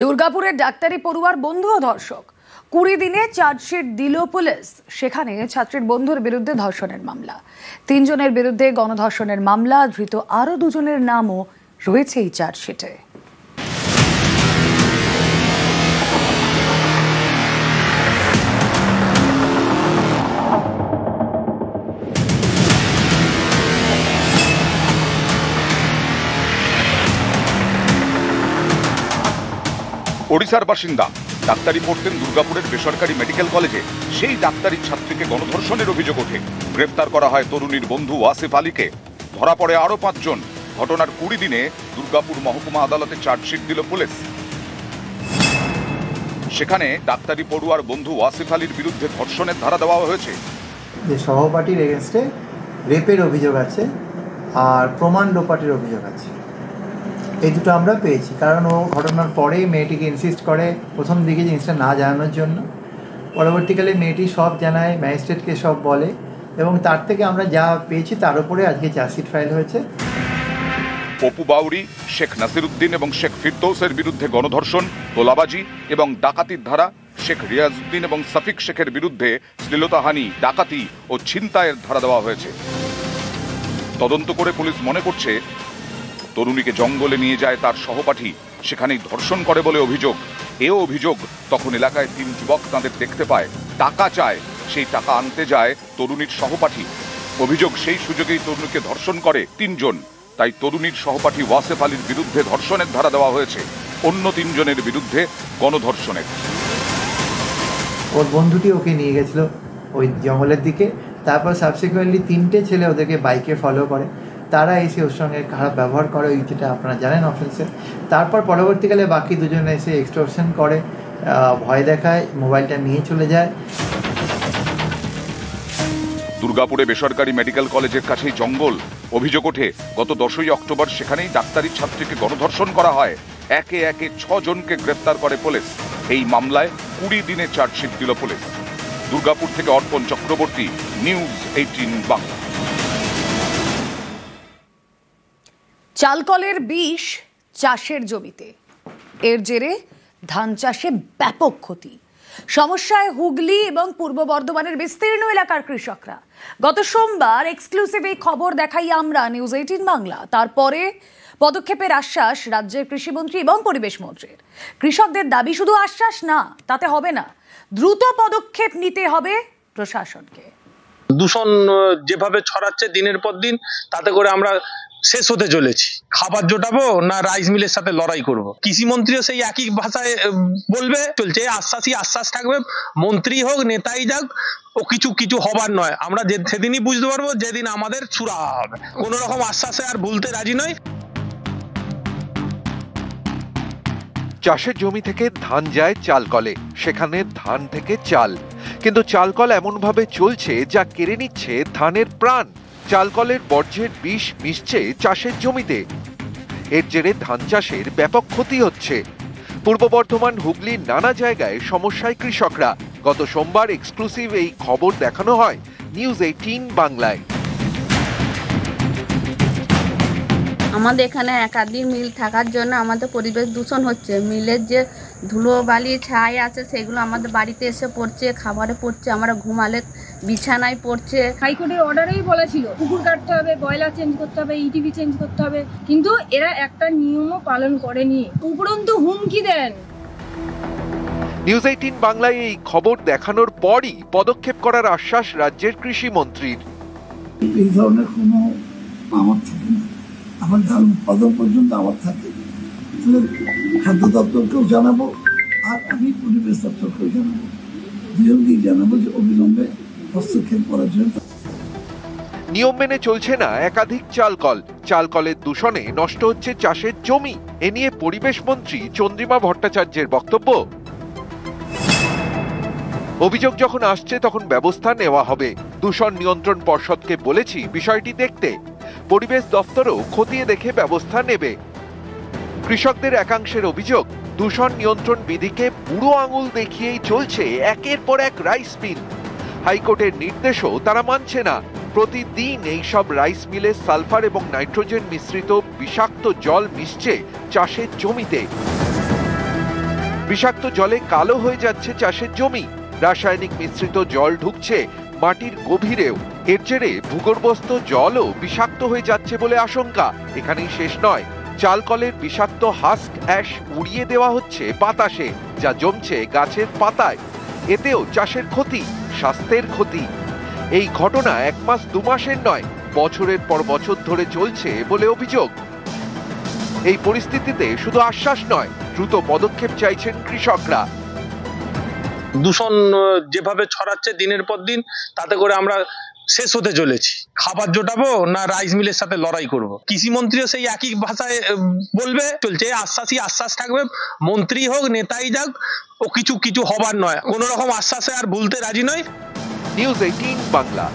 দুর্গাপুরের ডাক্তারি পড়ুয়ার বন্ধু ও ধর্ষক 20 দিনে চার্জশিট দিল পুলিশ। সেখানে ছাত্রীর বন্ধুর বিরুদ্ধে ধর্ষণের মামলা, 3 জনের বিরুদ্ধে গণধর্ষণের মামলা, ধৃত আরো 2 জনের নামও রয়েছে এই চার্জশিটে। ওড়িশার বাসিন্দা, ডাক্তারি পড়তেন দুর্গাপুরের বেসরকারি মেডিকেল কলেজে। সেই ডাক্তারি ছাত্রীকে গণধর্ষণের অভিযোগ ওঠে। গ্রেফতার করা হয় তরুণীর বন্ধু ওয়াসিফ আলীকে। ধরা পড়ে আরো 5 জন। ঘটনার 20 দিনে দুর্গাপুর মহকুমা আদালতে চার্জশিট দিল পুলিশ। সেখানে ডাক্তারি পড়ুয়ার বন্ধু ওয়াসিফ আলীর বিরুদ্ধে ধর্ষণের ধারা দেওয়া হয়েছে। যে সহপাঠীর এগেনস্টে রেপের অভিযোগ আছে আর প্রমাণ লোপাটের অভিযোগ আছে, এই দুটো আমরা পেয়েছি। কারণ ও ঘটনার পরেই মেয়েটিকে ইনসিস্ট করে প্রথম দিকে জিনিসটা না জানানোর জন্য। পরবর্তীকালে মেয়েটি সব জানায়, ম্যাজিস্ট্রেটকে সব বলে, এবং তার থেকে আমরা যা পেয়েছি তার উপরে আজকে চার্জশিট ফাইল হয়েছে। অপু বাউরি, শেখ নাসিরউদ্দিন এবং শেখ ফিরদৌসের বিরুদ্ধে গণধর্ষণ, তোলাবাজি এবং ডাকাতির ধারা, শেখ রিয়াজউদ্দিন এবং সাফিক শেখের বিরুদ্ধে শ্লীলতাহানি, ডাকাতি ও ছিনতাইয়ের ধারা দেওয়া হয়েছে। তদন্ত করে পুলিশ মনে করছে তরুণীকে জঙ্গলে নিয়ে যায় তার সহপাঠী, সেখানেই ধর্ষণ করে বলে অভিযোগ। এও অভিযোগ, তখন এলাকায় 3 যুবক তাঁদের দেখতে পায়, টাকা চায়, সেই টাকা আনতে যায় তরুণীর সহপাঠী। অভিযোগ, সেই সুযোগেই তরুণীকে ধর্ষণ করে 3 জন। তাই তরুণীর সহপাঠী ওয়াসিফ আলীর বিরুদ্ধে ধর্ষণের ধারা দেওয়া হয়েছে, অন্য 3 জনের বিরুদ্ধে গণধর্ষণের। ওর বন্ধুটি ওকে নিয়ে গেছিল ওই জঙ্গলের দিকে। তারপর সাবসিকুয়েন্টলি 3টে ছেলে ওদেরকে বাইকে ফলো করে, তারা এসে ওর সঙ্গে খারাপ ব্যবহার করে, ওই যেটা আপনারা জানেন অফেন্সে। তারপর পরবর্তীকালে বাকি 2 জন এসে এক্সটর্শন করে, ভয় দেখায়, মোবাইলটা নিয়ে চলে যায়। দুর্গাপুরে বেসরকারি মেডিকেল কলেজের কাছেই জঙ্গল। অভিযোগ ওঠে, গত 10ই অক্টোবর সেখানেই ডাক্তারি ছাত্রীকে গণধর্ষণ করা হয়। একে একে 6 জনকে গ্রেফতার করে পুলিশ। এই মামলায় 20 দিনে চার্জশিট দিল পুলিশ। দুর্গাপুর থেকে অর্পণ চক্রবর্তী, নিউজ 18 বাংলা। চালকলের বিষ চাষের জমিতে, এর জেরে ধান চাষে ব্যাপক ক্ষতি। সমস্যায় হুগলি এবং পূর্ব বর্ধমানের বিস্তীর্ণ এলাকার কৃষকরা। গত সোমবার এক্সক্লুসিভ এই খবর দেখাই আমরা নিউজ 18 বাংলা। তারপরে পদক্ষেপের আশ্বাস রাজ্যের কৃষিমন্ত্রী এবং পরিবেশ মন্ত্রীর। কৃষকদের দাবি শুধু আশ্বাস না, তাতে হবে না, দ্রুত পদক্ষেপ নিতে হবে প্রশাসনকে। দূষণ যেভাবে ছড়াচ্ছে দিনের পর দিন, তাতে করে আমরা শেষ হতে চলেছি। খাবার জোটাবো না রাইস মিলের সাথে লড়াই করব? কৃষিমন্ত্রীও সেই একই ভাষায় বলবে, চলছে আশ্বাসই আশ্বাস থাকবে। মন্ত্রী হোক, নেতাই যাক, ও কিছু হবার নয়। আমরা সেদিনই বুঝতে পারবো যেদিন আমাদের সুরাহা হবে। কোন রকম আশ্বাসে আর ভুলতে রাজি নয়। চাষের জমি থেকে ধান যায় চালকলে, সেখানে ধান থেকে চাল। কিন্তু চালকল এমনভাবে চলছে যা কেড়ে নিচ্ছে ধানের প্রাণ। চালকলের বর্জ্যের বিষ মিশছে চাষের জমিতে। এর জেরে ধান চাষের ব্যাপক ক্ষতি হচ্ছে। পূর্ব বর্ধমান, হুগলির নানা জায়গায় সমস্যায় কৃষকরা। গত সোমবার এক্সক্লুসিভ এই খবর দেখানো হয় নিউজ 18 বাংলায়। আমাদের এখানে একাধিক মিল থাকার জন্য আমাদের পরিবেশ দূষণ হচ্ছে। মিলের যে ধুলো বালি ছাই আছে সেগুলো আমাদের বাড়িতে এসে পড়ছে, খাবারে পড়ছে, আমরা ঘুমালে বিছানায় পড়ছে। হাইকোর্টের অর্ডারেই বলেছিল পুকুর কাটতে হবে, বয়লার চেঞ্জ করতে হবে, ইটিভি চেঞ্জ করতে হবে, কিন্তু এরা একটা নিয়মও পালন করেনি, উপরন্তু হুমকি দেন। নিউজ 18 বাংলায় এই খবর দেখানোর পরই পদক্ষেপ করার আশ্বাস রাজ্যের কৃষিমন্ত্রীর। এই ধরনের কোনো আমার থাকে না, আমার ধান উৎপাদন পর্যন্ত আমার থাকে। খাদ্য দপ্তরকেও জানাবো আর আমি পরিবেশ দপ্তরকেও জানাবো, দুজনকেই জানাবো যে অবিলম্বে হস্তক্ষেপ করার জন্য। নিয়ম মেনে চলছে না একাধিক চালকল। চালকলের দূষণে নষ্ট হচ্ছে চাষের জমি। এ নিয়ে পরিবেশ মন্ত্রী চন্দ্রিমা ভট্টাচার্যের বক্তব্য, অভিযোগ যখন আসছে তখন ব্যবস্থা নেওয়া হবে। দূষণ নিয়ন্ত্রণ পর্ষদকে বলেছি বিষয়টি দেখতে। পরিবেশ দপ্তরও খতিয়ে দেখে ব্যবস্থা নেবে। কৃষকদের একাংশের অভিযোগ, দূষণ নিয়ন্ত্রণ বিধিকে বুড়ো আঙুল দেখিয়েই চলছে একের পর এক রাইস মিল। হাইকোর্টের নির্দেশও তারা মানছে না। প্রতিদিন এই সব রাইস মিলে সালফার এবং নাইট্রোজেন মিশ্রিত বিষাক্ত জল মিশছে চাষের জমিতে। বিষাক্ত জলে কালো হয়ে যাচ্ছে চাষের জমি, রাসায়নিক মিশ্রিত জল ঢুকছে মাটির গভীরেও। এর জেরে ভূগর্ভস্থ জলও বিষাক্ত হয়ে যাচ্ছে বলে আশঙ্কা। এখানেই শেষ নয়, চালকলের বিষাক্ত হাস্ক অ্যাশ উড়িয়ে দেওয়া হচ্ছে বাতাসে, যা জমছে গাছের পাতায়। এতেও চাষের ক্ষতি, স্বাস্থ্যের ক্ষতি। এই ঘটনা 1 মাস 2 মাসের নয়, বছরের পর বছর ধরে চলছে বলে অভিযোগ। এই পরিস্থিতিতে শুধু আশ্বাস নয়, দ্রুত পদক্ষেপ চাইছেন কৃষকরা। দূষণ যেভাবে ছড়াচ্ছে দিনের পর দিন, তাতে করে আমরা শেষ হতে চলেছি। খাবার জোটাবো না রাইস মিলের সাথে লড়াই করব। কৃষি মন্ত্রীও সেই একই ভাষায় বলবে, চলছে আশ্বাসই আশ্বাস থাকবে। মন্ত্রী হোক নেতাই যাক, ও কিছু হবার নয়, কোন রকম আশ্বাসে আর ভুলতে রাজি নয়। নিউজ 18 বাংলা।